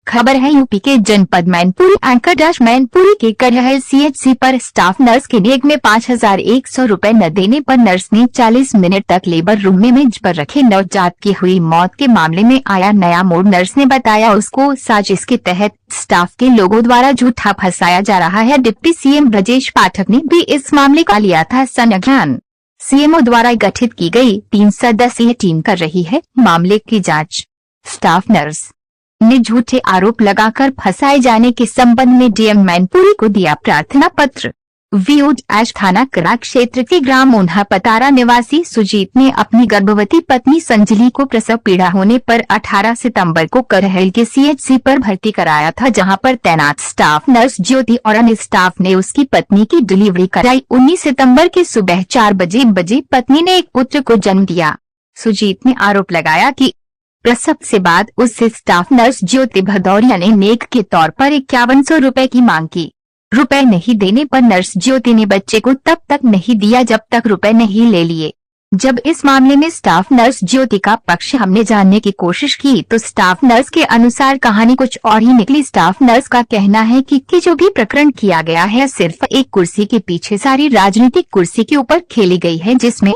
खबर है यूपी के जनपद मैनपुरी अंकरदास मैनपुरी के कड़हल सीएचसी पर स्टाफ नर्स के नियोग में 5,100 रुपए न देने पर नर्स ने 40 मिनट तक लेबर रूम में मेज पर रखे नवजात की हुई मौत के मामले में आया नया मोड़। नर्स ने बताया उसको साजिश के तहत स्टाफ के लोगों द्वारा झूठा फंसाया जा रहा है। डिप्टी सीएम ब्रजेश पाठक ने भी इस मामले का लिया था संज्ञान। सीएमओ द्वारा गठित की गई 3 सदस्यीय टीम कर रही है मामले की जांच। स्टाफ नर्स ने झूठे आरोप लगाकर फंसाए जाने के संबंध में डीएम मैनपुरी को दिया प्रार्थना पत्र। वियोज थाना करा क्षेत्र के ग्राम उन्हा पतारा निवासी सुजीत ने अपनी गर्भवती पत्नी संजली को प्रसव पीड़ा होने पर 18 सितंबर को कड़हल के सीएचसी पर भर्ती कराया था, जहां पर तैनात स्टाफ नर्स ज्योति और अन्य स्टाफ ने उसकी पत्नी की डिलीवरी कराई। 19 सितंबर के सुबह 4 बजे पत्नी ने एक पुत्र को जन्म दिया। सुजीत ने आरोप लगाया कि प्रसव से बाद उससे स्टाफ नर्स ज्योति भदौरिया ने नेक के तौर पर 5100 रुपए की मांग की। रुपए नहीं देने पर नर्स ज्योति ने बच्चे को तब तक नहीं दिया जब तक रुपए नहीं ले लिए। जब इस मामले में स्टाफ नर्स ज्योति का पक्ष हमने जानने की कोशिश की तो स्टाफ नर्स के अनुसार कहानी कुछ और ही निकली। स्टाफ नर्स का कहना है कि जो भी प्रकरण किया गया है सिर्फ एक कुर्सी के पीछे सारी राजनीतिक कुर्सी के ऊपर खेली गई है, जिसमें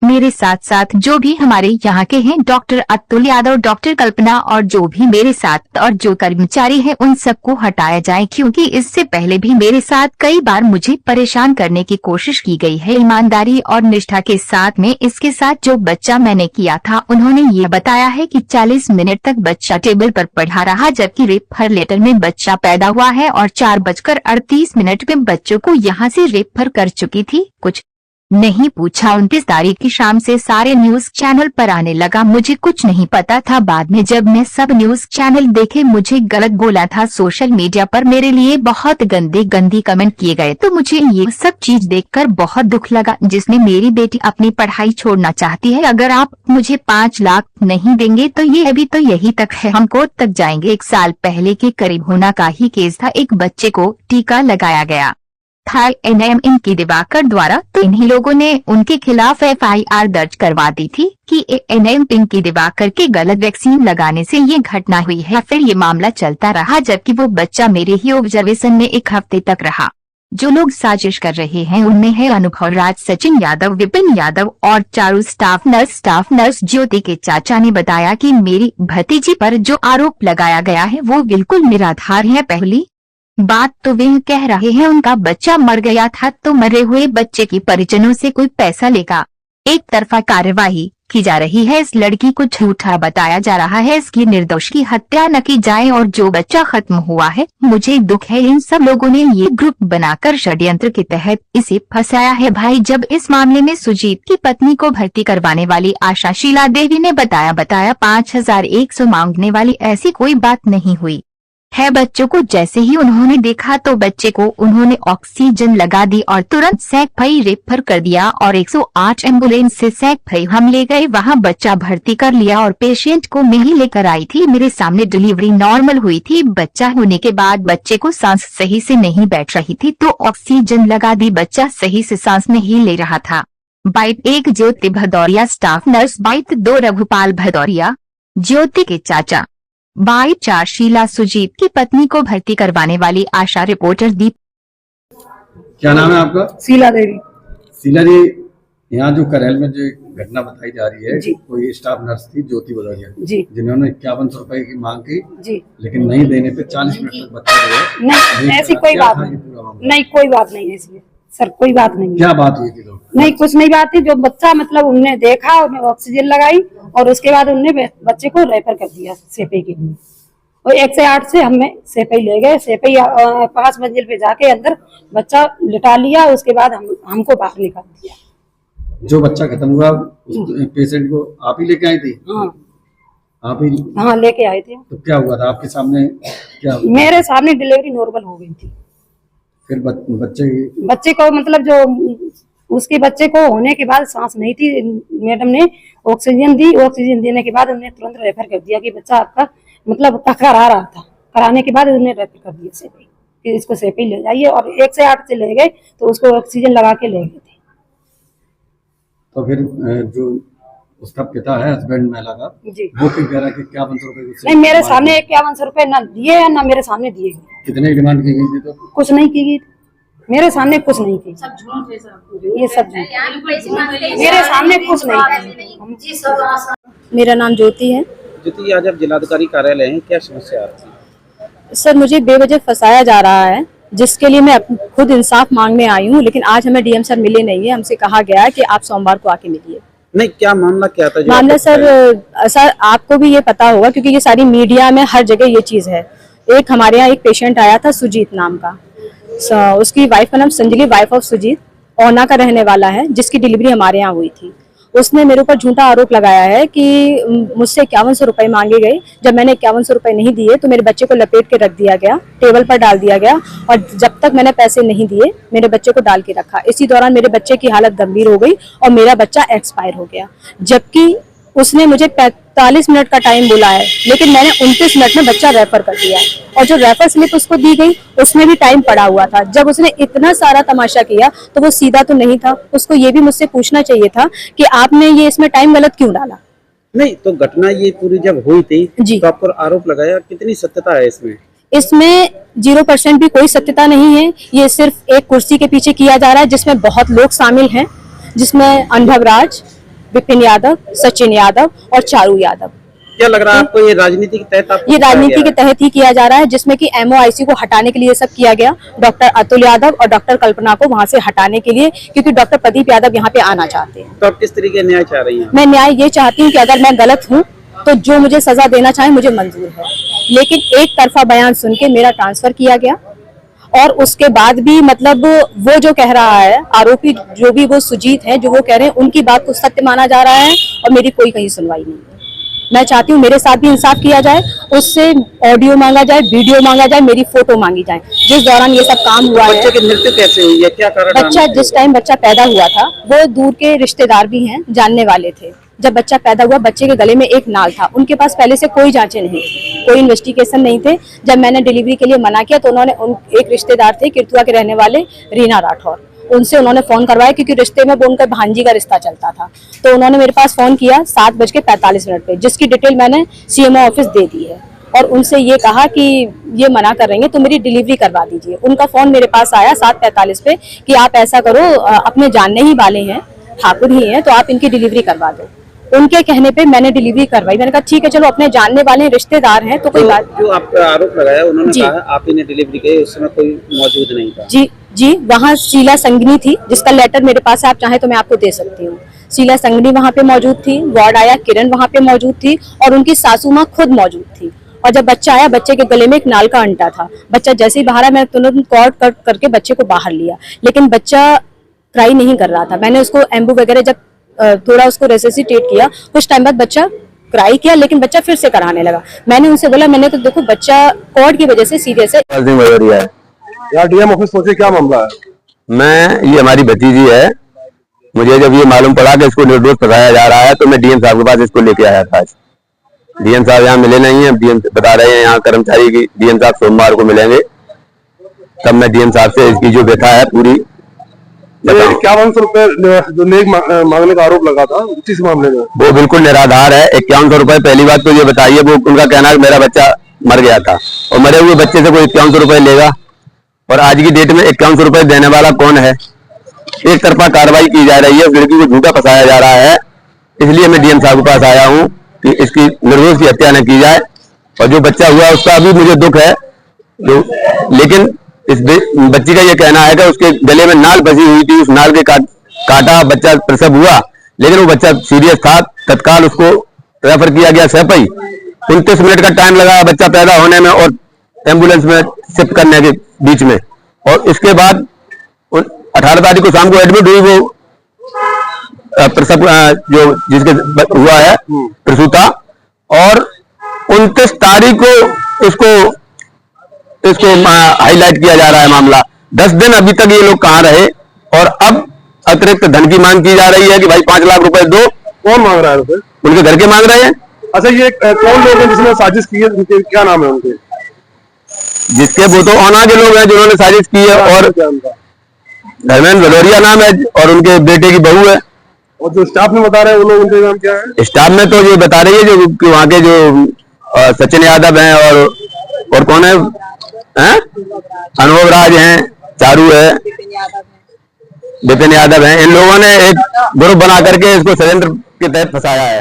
मेरे साथ साथ जो भी हमारे यहाँ के हैं डॉक्टर अतुल यादव, डॉक्टर कल्पना और जो भी मेरे साथ और जो कर्मचारी हैं उन सबको हटाया जाए, क्योंकि इससे पहले भी मेरे साथ कई बार मुझे परेशान करने की कोशिश की गई है। ईमानदारी और निष्ठा के साथ में इसके साथ जो बच्चा मैंने किया था उन्होंने ये बताया है कि 40 मिनट तक बच्चा टेबल पर पढ़ा रहा, जबकि रेफर लेटर में बच्चा पैदा हुआ है और 4:38 में बच्चों को यहाँ से रेफर कर चुकी थी। कुछ नहीं पूछा। 29 तारीख की शाम से सारे न्यूज चैनल पर आने लगा। मुझे कुछ नहीं पता था। बाद में जब मैं सब न्यूज चैनल देखे मुझे गलत बोला था। सोशल मीडिया पर मेरे लिए बहुत गंदी कमेंट किए गए, तो मुझे ये सब चीज देखकर बहुत दुख लगा। जिसमें मेरी बेटी अपनी पढ़ाई छोड़ना चाहती है। अगर आप मुझे 5 लाख नहीं देंगे तो ये अभी तो यही तक है, हम कोर्ट तक जाएंगे। 1 साल पहले के करीब होना का ही केस था। एक बच्चे को टीका लगाया गया था एनएम की दिवाकर द्वारा, तो इन्हीं लोगों ने उनके खिलाफ एफआईआर दर्ज करवा दी थी कि एनएम की दिवाकर के गलत वैक्सीन लगाने से ये घटना हुई है। फिर ये मामला चलता रहा, जबकि वो बच्चा मेरे ही ऑब्जर्वेशन में 1 हफ्ते तक रहा। जो लोग साजिश कर रहे हैं उनमें है अनुभव राज, सचिन यादव, विपिन यादव और Charu staff nurse. Staff nurse Jyoti के चाचा ने बताया कि मेरी भतीजी पर जो आरोप लगाया गया है वो बिल्कुल निराधार है। पहली बात तो वे कह रहे हैं उनका बच्चा मर गया था, तो मरे हुए बच्चे की परिजनों से कोई पैसा लेगा। एक तरफा कार्यवाही की जा रही है। इस लड़की को झूठा बताया जा रहा है, इसकी निर्दोष की हत्या न की जाए और जो बच्चा खत्म हुआ है। मुझे दुख है इन सब लोगों ने ये ग्रुप बनाकर षड्यंत्र के तहत इसे फंसाया है। भाई, जब इस मामले में सुजीत की पत्नी को भर्ती करवाने वाली आशा शीला देवी ने बताया 5,100 मांगने वाली ऐसी कोई बात नहीं हुई है। बच्चों को जैसे ही उन्होंने देखा तो बच्चे को उन्होंने ऑक्सीजन लगा दी और तुरंत सैकफई रेफर कर दिया और 108 एम्बुलेंस से सैकफई हम ले गए। वहां बच्चा भर्ती कर लिया और पेशेंट को मैं ही लेकर आई थी। मेरे सामने डिलीवरी नॉर्मल हुई थी। बच्चा होने के बाद बच्चे को सांस सही से नहीं बैठ रही थी तो ऑक्सीजन लगा दी। बच्चा सही से सांस नहीं ले रहा था। Byte 1 Jyoti Bhadauria staff nurse. Byte 2 Raghupal Bhadauria Jyoti के चाचा। बाइट 4 शीला सुजीत की पत्नी को भर्ती करवाने वाली आशा। रिपोर्टर दीप। क्या नाम है आपका? शीला देवी। शीला जी, यहाँ जो कड़हल में जो घटना बताई जा रही है, कोई स्टाफ नर्स थी ज्योति भदौरिया जी, जिन्होंने 5100 रुपए की मांग की जी, लेकिन नहीं देने पे 40 मिनट तक बच्चा नहीं, ऐसी कोई बात नहीं, कोई बात नहीं है सर, कोई बात नहीं। क्या बात हुई थी? नहीं, कुछ नहीं बात थी। जो बच्चा मतलब उनने देखा, उन्हें ऑक्सीजन लगाई और उसके बाद उनने बच्चे को रेफर कर दिया सेपई के लिए। और 108 से हमें सेपई ले गए। सेपई 5 मंजिल पे जाके अंदर बच्चा लिटा लिया। उसके बाद हमको बाहर निकाल दिया। जो बच्चा खत्म हुआ पेशेंट को आप ही लेके आई थी? हाँ, आप ही? हाँ, लेके आए थे। तो क्या हुआ था आपके सामने? क्या हुआ? मेरे सामने डिलीवरी नॉर्मल हो गई थी। फिर बच्चे को मतलब जो उसके बच्चे को होने के बाद सांस नहीं थी, मैडम ने ऑक्सीजन दी। ऑक्सीजन देने के बाद उन्होंने तुरंत रेफर कर दिया कि बच्चा आपका मतलब करा रहा था। कराने के बाद उन्होंने रेफर कर दिया सेपई कि इसको सेपई ले जाइए। और 108 से ले गए तो उसको ऑक्सीजन लगा के ले गए थे। तो फिर जो उसका पिता है हस्बैंड महिला का जी। वो क्यों कह रहा है कि 51 रुपए नहीं, मेरे सामने 51 रुपए ना दिए है ना मेरे सामने दिए गए। कितने डिमांड की गई थी? तो कुछ नहीं की गई, मेरे सामने कुछ नहीं की, सब झूठ है, ये सब झूठ, मेरे सामने कुछ नहीं। मेरा नाम ज्योति है। ज्योति, आज आप जिलाधिकारी कार्यालय हैं, क्या समस्या आ रही है? सर, मुझे बेवजह फंसाया जा रहा है, जिसके लिए मैं खुद इंसाफ मांगने आई हूँ, लेकिन आज हमें डीएम सर मिले नहीं है। हमसे कहा गया है कि आप सोमवार को आके मिलिए। नहीं, क्या मामला क्या था? मामला सर आपको भी ये पता होगा, क्योंकि ये सारी मीडिया में हर जगह ये चीज है। एक हमारे यहाँ एक पेशेंट आया था सुजीत नाम का, उसकी वाइफ का नाम संजली, वाइफ ऑफ सुजीत, ओना का रहने वाला है, जिसकी डिलीवरी हमारे यहाँ हुई थी। उसने मेरे ऊपर झूठा आरोप लगाया है कि मुझसे 5100 रुपए मांगे गए। जब मैंने 5100 रुपए नहीं दिए तो मेरे बच्चे को लपेट के रख दिया गया, टेबल पर डाल दिया गया, और जब तक मैंने पैसे नहीं दिए मेरे बच्चे को डाल के रखा। इसी दौरान मेरे बच्चे की हालत गंभीर हो गई और मेरा बच्चा एक्सपायर हो गया, जबकि उसने मुझे 45 मिनट का टाइम बोला है, लेकिन मैंने 29 मिनट में बच्चा रेफर कर दिया। और जो रेफर स्लिप उसको दी गई उसमें भी टाइम पड़ा हुआ था। जब उसने इतना सारा तमाशा किया तो वो सीधा तो नहीं था, उसको ये भी मुझसे पूछना चाहिए था कि आपने ये इसमें टाइम गलत क्यों डाला। नहीं तो घटना ये पूरी जब हुई थी जी, तो आप पर आरोप लगाया, कितनी सत्यता है इसमें? इसमें 0% भी कोई सत्यता नहीं है। ये सिर्फ एक कुर्सी के पीछे किया जा रहा है, जिसमें बहुत लोग शामिल हैं, जिसमें अनुभव राज, विपिन यादव, सचिन यादव और चारू यादव। क्या लग रहा है आपको ये राजनीति के तहत? आपको ये राजनीति के तहत ही किया जा रहा है, जिसमें कि MOIC को हटाने के लिए सब किया गया, डॉक्टर अतुल यादव और डॉक्टर कल्पना को वहां से हटाने के लिए, क्योंकि डॉक्टर प्रदीप यादव यहाँ पे आना चाहते हैं। तो आप किस तरीके न्याय चाह रही हैं? मैं न्याय ये चाहती हूँ कि अगर मैं गलत हूँ तो जो मुझे सजा देना चाहे मुझे मंजूर है, लेकिन एक तरफा बयान सुन के मेरा ट्रांसफर किया गया, और उसके बाद भी मतलब वो जो कह रहा है आरोपी, जो भी वो सुजीत है, जो वो कह रहे हैं, उनकी बात को सत्य माना जा रहा है और मेरी कोई कहीं सुनवाई नहीं है। मैं चाहती हूँ मेरे साथ भी इंसाफ किया जाए, उससे ऑडियो मांगा जाए, वीडियो मांगा जाए, मेरी फोटो मांगी जाए जिस दौरान ये सब काम हुआ है। बच्चे की मृत्यु कैसे हुई है, क्या कारण? बच्चा जिस टाइम बच्चा पैदा हुआ था वो दूर के रिश्तेदार भी हैं, जानने वाले थे। जब बच्चा पैदा हुआ बच्चे के गले में एक नाल था, उनके पास पहले से कोई जांचें नहीं थी, कोई इन्वेस्टिगेशन नहीं थे। जब मैंने डिलीवरी के लिए मना किया तो उन्होंने एक रिश्तेदार थे किरतुआ के रहने वाले रीना राठौर, उनसे उन्होंने फोन करवाया, क्योंकि रिश्ते में वो उनका भांजी का रिश्ता चलता था। तो उन्होंने मेरे पास फोन किया 7:45 पे, जिसकी डिटेल मैंने CMO ऑफिस दे दी है, और उनसे ये कहा कि ये मना कर रही हैं तो मेरी डिलीवरी करवा दीजिए। उनका फोन मेरे पास आया 7:45 पे कि आप ऐसा करो, अपने जानने ही वाले हैं, ठाकुर ही हैं, तो आप इनकी डिलीवरी करवा दो। उनके कहने पे मैंने डिलीवरी करवाई। मैंने कहा ठीक है, चलो अपने जानने वाले रिश्तेदार हैं तो कोई बात। जो आप आरोप लगाया उन्होंने कहा आप इन्हें डिलीवरी की, उस समय कोई मौजूद नहीं था। जी, वहाँ शीला संगनी थी, जिसका लेटर मेरे पास है, आप चाहे तो मैं आपको दे सकती हूँ। शीला संगनी वहाँ पे मौजूद थी, वार्ड आया किरण वहाँ पे मौजूद थी, और उनकी सासू माँ खुद मौजूद थी। और जब बच्चा आया, बच्चे के गले में एक नाल का अंटा था। बच्चा जैसे ही बाहर आया, मैंने तुरंत कॉर्ड कट करके बच्चे को बाहर लिया, लेकिन बच्चा क्राई नहीं कर रहा था। मैंने उसको एम्बू वगैरह जब थोड़ा उसको रेसिसिटेट किया, कुछ टाइम बाद बच्चा क्राई किया, लेकिन बच्चा फिर से कराने लगा। मैंने उनसे बोला, मैंने तो देखो बच्चा कॉर्ड की वजह से सीरियस है। यार डीएम ऑफिस पहुंचे, क्या मामला है? ये हमारी भतीजी है। मुझे जब ये मालूम पड़ा कि इसको निर्दोष फंसाया जा रहा है तो मैं डीएम साहब के पास इसको लेके आया था। डीएम साहब यहाँ मिले नहीं है, डीएम बता रहे हैं यहाँ कर्मचारी की डीएम साहब सोमवार को मिलेंगे, तब मैं डीएम साहब से इसकी जो व्यथा है पूरी। 5100 रुपए जो नेक मांगने का आरोप लगा था, इस मामले में वो बिल्कुल निराधार है। 5100 रुपए, पहली बात तो ये बताइए, वो उनका कहना है मेरा बच्चा मर गया था, और मरे हुए बच्चे से कोई 5100 रुपए लेगा? और आज की डेट में 5100 रुपए देने वाला कौन है? एक तरफा कार्रवाई की जा रही है, उस लड़की को झूठा फंसाया जा रहा है। इसलिए मैं डीएम साहब के पास आया हूँ कि इसकी निर्दोष की हत्या न की जाए, और जो बच्चा हुआ उसका भी मुझे दुख है, लेकिन इस बच्ची का ये कहना है कि उसके गले में नाल फंसी हुई थी, उस नाल के काटा बच्चा प्रसव हुआ, लेकिन वो बच्चा सीरियस था। तत्काल उसको रेफर किया गया सैपई। 29 मिनट का टाइम लगा बच्चा पैदा होने में और एम्बुलेंस में शिफ्ट करने के बीच में, और इसके बाद 18 तारीख को शाम को एडमिट हुई वो प्रसव जो जिसके हुआ है प्रसूता, और 29 तारीख को इसको हाईलाइट किया जा रहा है मामला। 10 दिन अभी तक ये लोग कहाँ रहे, और अब अतिरिक्त धन की मांग की जा रही है कि भाई 5 लाख रुपए दो। कौन मांग रहा है रुपए? उनके घर के मांग रहे हैं। अच्छा, ये कौन लोग हैं जिसने साजिश की है, उनके क्या नाम है उनके? जिसके वो तो ओना के लोग हैं जिन्होंने साजिश की है, और धर्मेंद्र भदौरिया नाम है, और उनके बेटे की बहू है। और जो स्टाफ में बता रहे हैं वो लोग, उनका नाम क्या है? स्टाफ में तो ये बता रही है जो कि वहाँ के जो सचिन यादव हैं और कौन है, अनुभव राज हैं, चारू है, विपिन यादव हैं, इन लोगों ने एक ग्रुप बना करके इसको षड्यंत्र के तहत फंसाया है।